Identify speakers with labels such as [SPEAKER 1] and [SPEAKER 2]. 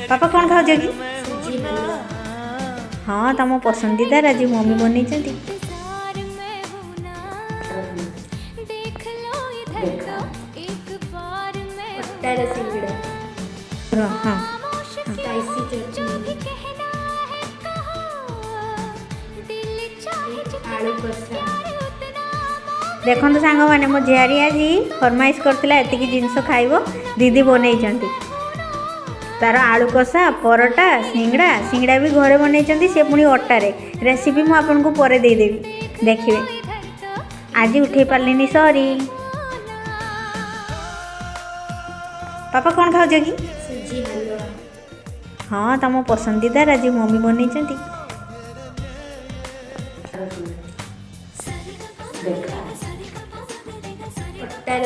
[SPEAKER 1] पापा कौन खाओ कि?
[SPEAKER 2] सूजी हलवा।
[SPEAKER 1] हाँ तुम पसंदीदार आज मम्मी बन
[SPEAKER 2] अट्टार सिंगड़ा।
[SPEAKER 1] हाँ
[SPEAKER 2] स्पाइसी चटनी। आलू कषा।
[SPEAKER 1] देखो सांग मैंने मो झियारी आज फरमाइश करथिला एतिकी जिनस खाइबो दीदी बनैचंती तार आलू कषा परोटा सिंगड़ा सिंगड़ा भी घरे बनैचंती से पुणी अट्टारे रेसिपी मु आपनको परे दे देबी देखिए आज उठे पारलिनी सॉरी। पापा कौन खाओ कि?
[SPEAKER 2] सूजी हलवा।
[SPEAKER 1] हाँ तुम पसंदीदार आज मम्मी बनैचंती
[SPEAKER 2] अट्टार